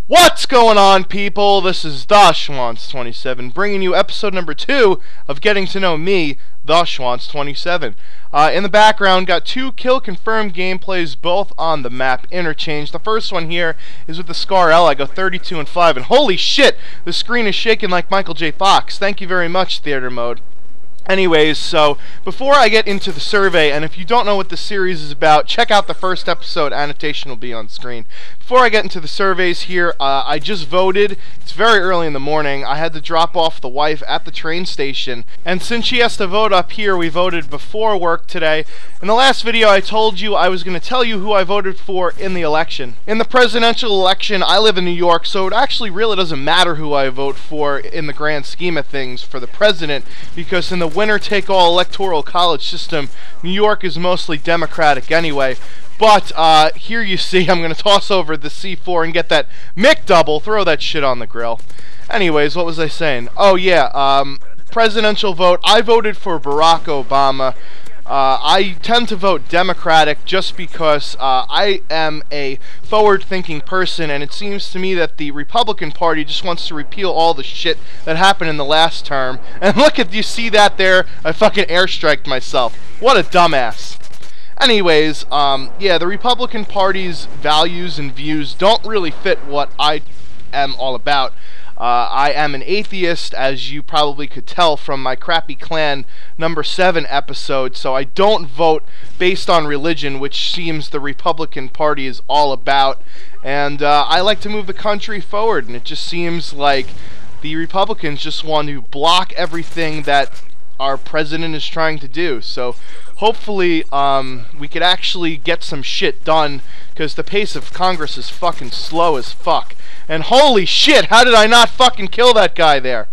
What's going on, people? This is TheShwantz27 bringing you episode number 2 of Getting to Know Me, TheShwantz27. In the background, got 2 kill-confirmed gameplays, both on the map Interchange. The first one here is with the Scar L. I go 32-5, and holy shit, the screen is shaking like Michael J. Fox. Thank you very much, Theater Mode. Anyways, so before I get into the survey, and if you don't know what the series is about, check out the first episode. Annotation will be on screen. Before I get into the surveys here, I just voted. It's very early in the morning. I had to drop off the wife at the train station, and since she has to vote up here, we voted before work today. In the last video, I told you I was going to tell you who I voted for in the election. In the presidential election, I live in New York, so it actually really doesn't matter who I vote for in the grand scheme of things for the president, because in the winner-take-all electoral college system, New York is mostly Democratic anyway. But here you see I'm going to toss over the C4 and get that McDouble, throw that shit on the grill. Anyways, what was I saying? Oh yeah, presidential vote. I voted for Barack Obama. I tend to vote Democratic just because I am a forward-thinking person, and it seems to me that the Republican Party just wants to repeal all the shit that happened in the last term. And look at, you see that there? I fucking airstriked myself. What a dumbass. Anyways, yeah, the Republican Party's values and views don't really fit what I am all about. I am an atheist, as you probably could tell from my Crappy Clan number 7 episode, so I don't vote based on religion, which seems the Republican Party is all about. And I like to move the country forward, and it just seems like the Republicans just want to block everything that our president is trying to do. So hopefully we could actually get some shit done, because the pace of Congress is fucking slow as fuck. And holy shit, how did I not fucking kill that guy there?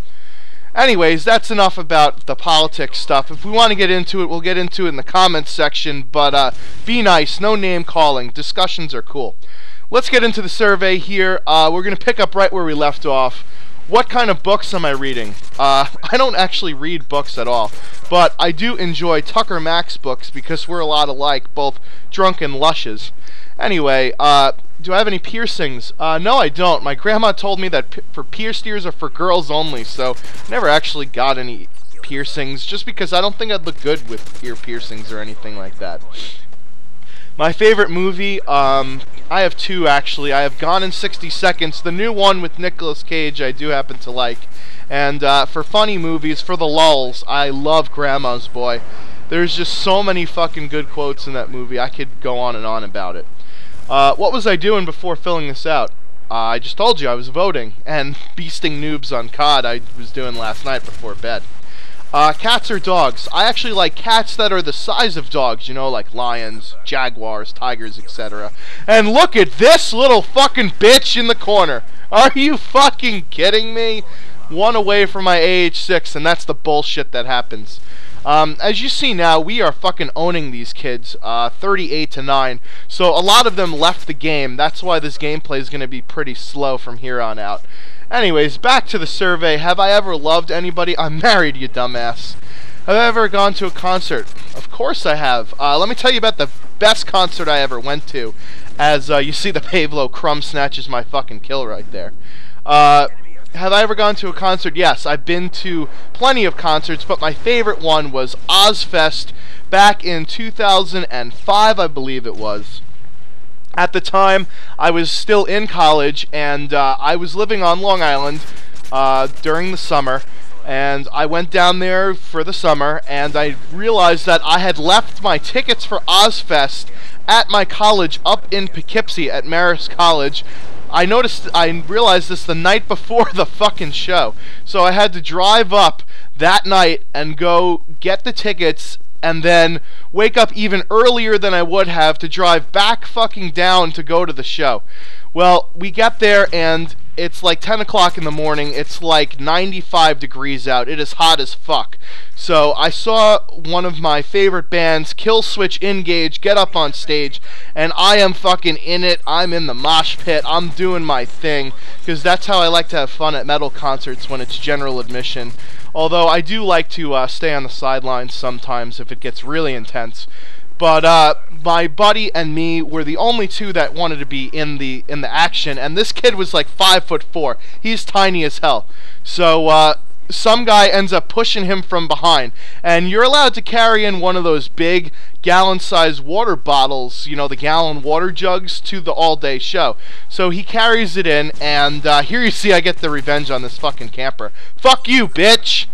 Anyways, that's enough about the politics stuff. If we want to get into it, we'll get into it in the comments section, but be nice, no name calling. Discussions are cool. Let's get into the survey here. We're going to pick up right where we left off. What kind of books am I reading? I don't actually read books at all, but I do enjoy Tucker Max books because we're a lot alike, both drunk and lushes. Anyway, do I have any piercings? No, I don't. My grandma told me that for pierced ears are for girls only, so I never actually got any piercings, just because I don't think I'd look good with ear piercings or anything like that. My favorite movie, I have 2 actually. I have Gone in 60 Seconds, the new one with Nicolas Cage I do happen to like. And for funny movies, for the lulz, I love Grandma's Boy. There's just so many fucking good quotes in that movie, I could go on and on about it. What was I doing before filling this out? I just told you I was voting, and beasting noobs on COD I was doing last night before bed. Cats or dogs? I actually like cats that are the size of dogs, you know, like lions, jaguars, tigers, etc. And look at this little fucking bitch in the corner. Are you fucking kidding me? One away from my AH6, and that's the bullshit that happens. As you see now, we are fucking owning these kids, 38-9. So a lot of them left the game. That's why this gameplay is going to be pretty slow from here on out. Anyways, back to the survey. Have I ever loved anybody? I'm married, you dumbass. Have I ever gone to a concert? Of course I have. Let me tell you about the best concert I ever went to. As you see, the Pavlo crumb snatches my fucking kill right there. Have I ever gone to a concert? Yes, I've been to plenty of concerts, but my favorite one was Ozfest back in 2005, I believe it was. At the time, I was still in college, and I was living on Long Island during the summer, and I went down there for the summer, and I realized that I had left my tickets for Ozfest at my college up in Poughkeepsie at Marist College. I realized this the night before the fucking show, so I had to drive up that night and go get the tickets, and then wake up even earlier than I would have to drive back fucking down to go to the show. Well, we get there, and it's like 10 o'clock in the morning. It's like 95 degrees out. It is hot as fuck. So I saw one of my favorite bands, Killswitch Engage, get up on stage, and I am fucking in it. I'm in the mosh pit. I'm doing my thing, because that's how I like to have fun at metal concerts when it's general admission. Although I do like to stay on the sidelines sometimes if it gets really intense. But my buddy and me were the only two that wanted to be in the action, and this kid was like 5'4". He's tiny as hell. So some guy ends up pushing him from behind, and you're allowed to carry in one of those big gallon-sized water bottles, you know, the gallon water jugs, to the all-day show. So he carries it in, and here you see I get the revenge on this fucking camper. Fuck you, bitch!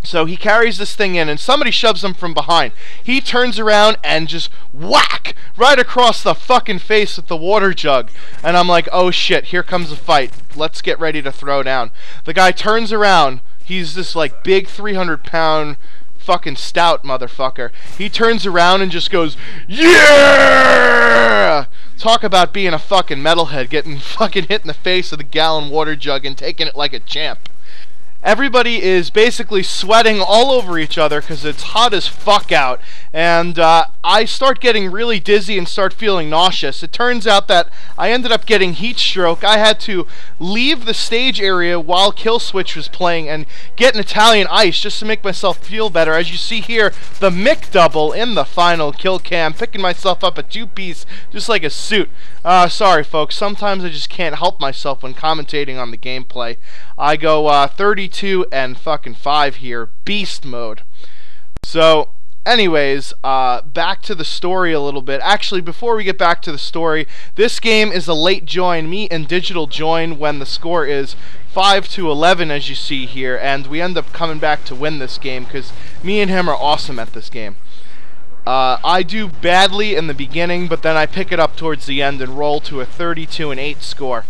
So he carries this thing in, and somebody shoves him from behind. He turns around and just whack right across the fucking face with the water jug. And I'm like, oh shit, here comes a fight. Let's get ready to throw down. The guy turns around. He's this like big 300-pound fucking stout motherfucker. He turns around and just goes, yeah! Talk about being a fucking metalhead, getting fucking hit in the face with a gallon water jug and taking it like a champ. Everybody is basically sweating all over each other because it's hot as fuck out, and I start getting really dizzy and start feeling nauseous. It turns out that I ended up getting heat stroke. I had to leave the stage area while Kill Switch was playing and get an Italian ice just to make myself feel better. As you see here, the Mick double in the final kill cam, picking myself up a two-piece just like a suit. Sorry folks, sometimes I just can't help myself when commentating on the gameplay. I go 32 and fucking 5 here, beast mode. So anyways, back to the story a little bit. Actually, before we get back to the story, this game is a late join. Me and Digital join when the score is 5-11, as you see here, and we end up coming back to win this game because me and him are awesome at this game. I do badly in the beginning, but then I pick it up towards the end and roll to a 32-8 score.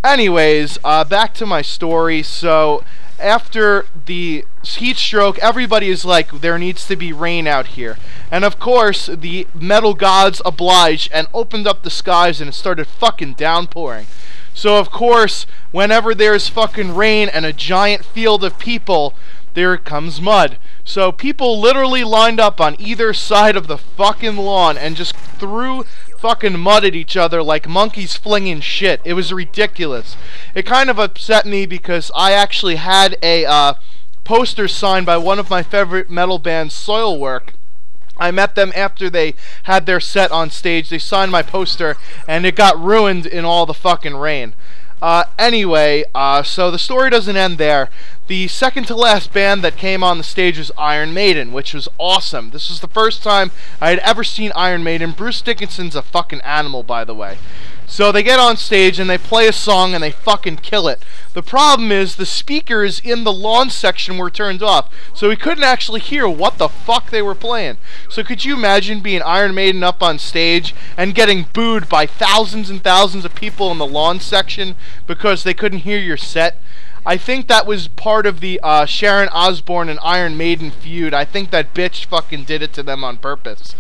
Anyways, back to my story. So after the heat stroke, everybody is like, there needs to be rain out here. And of course, the metal gods obliged and opened up the skies and it started fucking downpouring. So of course, whenever there's fucking rain and a giant field of people, there comes mud. So people literally lined up on either side of the fucking lawn and just threw fucking mud at each other like monkeys flinging shit. It was ridiculous. It kind of upset me because I actually had a poster signed by one of my favorite metal bands, Soilwork. I met them after they had their set on stage. They signed my poster and it got ruined in all the fucking rain. Anyway, so the story doesn't end there. The second to last band that came on the stage was Iron Maiden, which was awesome. This was the first time I had ever seen Iron Maiden. Bruce Dickinson's a fucking animal, by the way. So they get on stage and they play a song and they fucking kill it. The problem is the speakers in the lawn section were turned off, so we couldn't actually hear what the fuck they were playing. So could you imagine being Iron Maiden up on stage and getting booed by thousands and thousands of people in the lawn section because they couldn't hear your set? I think that was part of the Sharon Osbourne and Iron Maiden feud. I think that bitch fucking did it to them on purpose.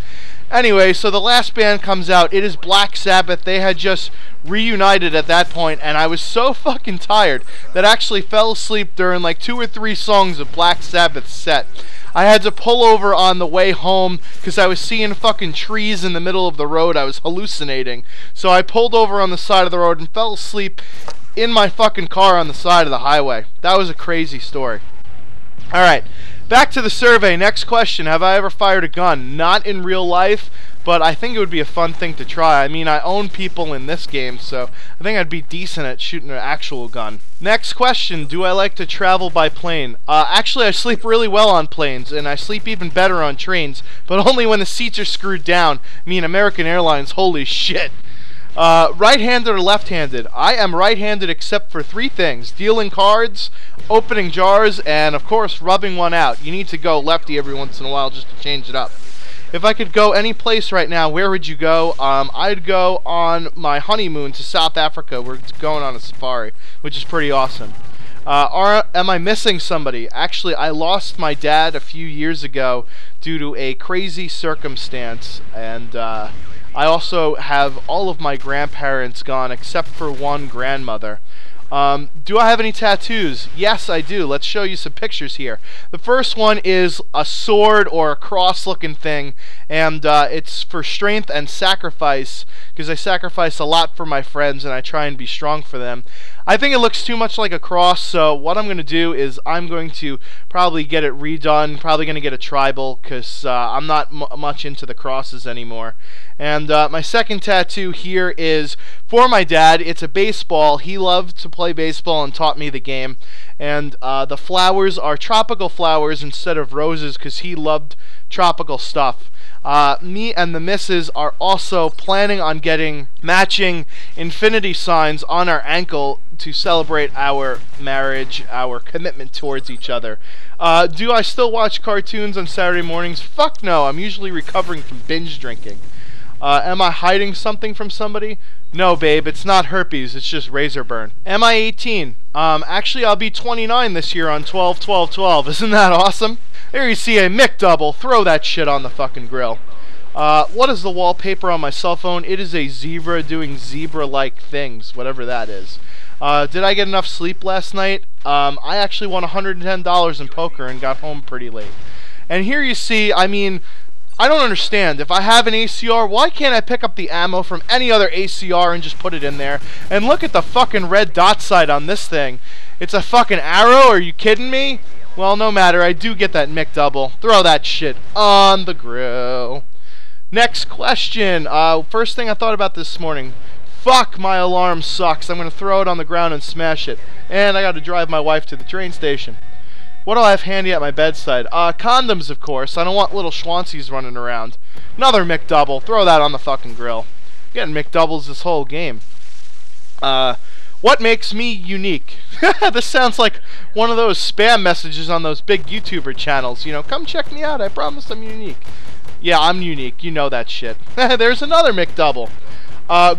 Anyway, so the last band comes out. It is Black Sabbath. They had just reunited at that point, and I was so fucking tired that I actually fell asleep during like 2 or 3 songs of Black Sabbath's set. I had to pull over on the way home because I was seeing fucking trees in the middle of the road. I was hallucinating. So I pulled over on the side of the road and fell asleep in my fucking car on the side of the highway. That was a crazy story. Alright, back to the survey. Next question. Have I ever fired a gun? Not in real life, but I think it would be a fun thing to try. I mean, I own people in this game, so I think I'd be decent at shooting an actual gun. Next question. Do I like to travel by plane? Actually, I sleep really well on planes, and I sleep even better on trains, but only when the seats are screwed down. I mean, American Airlines, holy shit. Right-handed or left-handed? I am right-handed except for 3 things: dealing cards, opening jars, and of course rubbing one out. You need to go lefty every once in a while just to change it up. If I could go any place right now, where would you go? I'd go on my honeymoon to South Africa. We're going on a safari, which is pretty awesome. Am I missing somebody? Actually, I lost my dad a few years ago due to a crazy circumstance, and I also have all of my grandparents gone except for one grandmother. Do I have any tattoos? Yes, I do. Let's show you some pictures here. The first one is a sword or a cross-looking thing, and it's for strength and sacrifice, because I sacrifice a lot for my friends, and I try and be strong for them. I think it looks too much like a cross, so what I'm going to do is I'm going to probably get it redone, probably going to get a tribal, because I'm not much into the crosses anymore. And my second tattoo here is for my dad. It's a baseball. He loved to play baseball and taught me the game. And the flowers are tropical flowers instead of roses because he loved tropical stuff. Me and the missus are also planning on getting matching infinity signs on our ankle to celebrate our marriage, our commitment towards each other. Do I still watch cartoons on Saturday mornings? Fuck no. I'm usually recovering from binge drinking. Am I hiding something from somebody? No, babe, it's not herpes, it's just razor burn. Am I 18? Actually, I'll be 29 this year on 12/12/12. Isn't that awesome? There you see a McDouble. Throw that shit on the fucking grill. What is the wallpaper on my cell phone? It is a zebra doing zebra-like things, whatever that is. Did I get enough sleep last night? I actually won $110 in poker and got home pretty late. And here you see, I mean, I don't understand. If I have an ACR, why can't I pick up the ammo from any other ACR and just put it in there? And look at the fucking red dot sight on this thing. It's a fucking arrow? Are you kidding me? Well, no matter. I do get that McDouble. Throw that shit on the grill. Next question. First thing I thought about this morning. Fuck, my alarm sucks. I'm going to throw it on the ground and smash it. And I got to drive my wife to the train station. What do I have handy at my bedside? Condoms, of course. I don't want little Schwantsies running around. Another McDouble. Throw that on the fucking grill. Getting McDoubles this whole game. What makes me unique? This sounds like one of those spam messages on those big YouTuber channels. You know, come check me out. I promise I'm unique. Yeah, I'm unique. You know that shit. There's another McDouble.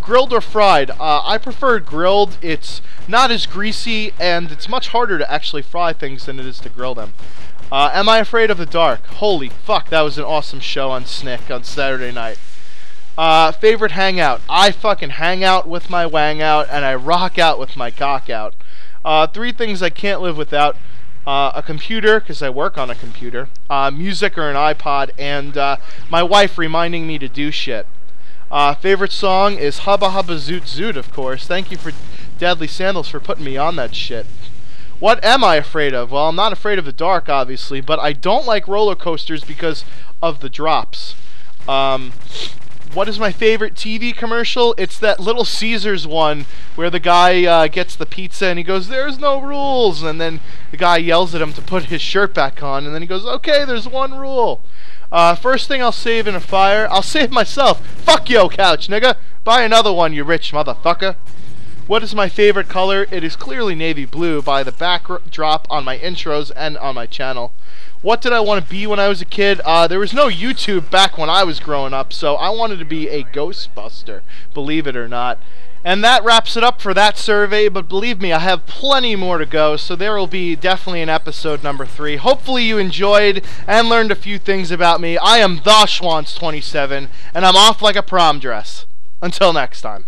Grilled or fried? I prefer grilled. It's not as greasy, and it's much harder to actually fry things than it is to grill them. Am I afraid of the dark? Holy fuck, that was an awesome show on Snick on Saturday night. Favorite hangout? I fucking hang out with my wang out, and I rock out with my cock out. 3 things I can't live without. A computer, because I work on a computer. Music or an iPod, and my wife reminding me to do shit. Favorite song is Hubba Hubba Zoot Zoot, of course. Thank you for Deadly Sandals for putting me on that shit. What am I afraid of? Well, I'm not afraid of the dark, obviously, but I don't like roller coasters because of the drops. What is my favorite TV commercial? It's that Little Caesars one where the guy gets the pizza and he goes, "There's no rules," and then the guy yells at him to put his shirt back on, and then he goes, "Okay, there's one rule." First thing I'll save in a fire, I'll save myself. Fuck yo, couch, nigga. Buy another one, you rich motherfucker. What is my favorite color? It is clearly navy blue by the backdrop on my intros and on my channel. What did I want to be when I was a kid? There was no YouTube back when I was growing up, so I wanted to be a Ghostbuster, believe it or not. And that wraps it up for that survey, but believe me, I have plenty more to go, so there will be definitely an episode number 3. Hopefully you enjoyed and learned a few things about me. I am TheShwantz27, and I'm off like a prom dress. Until next time.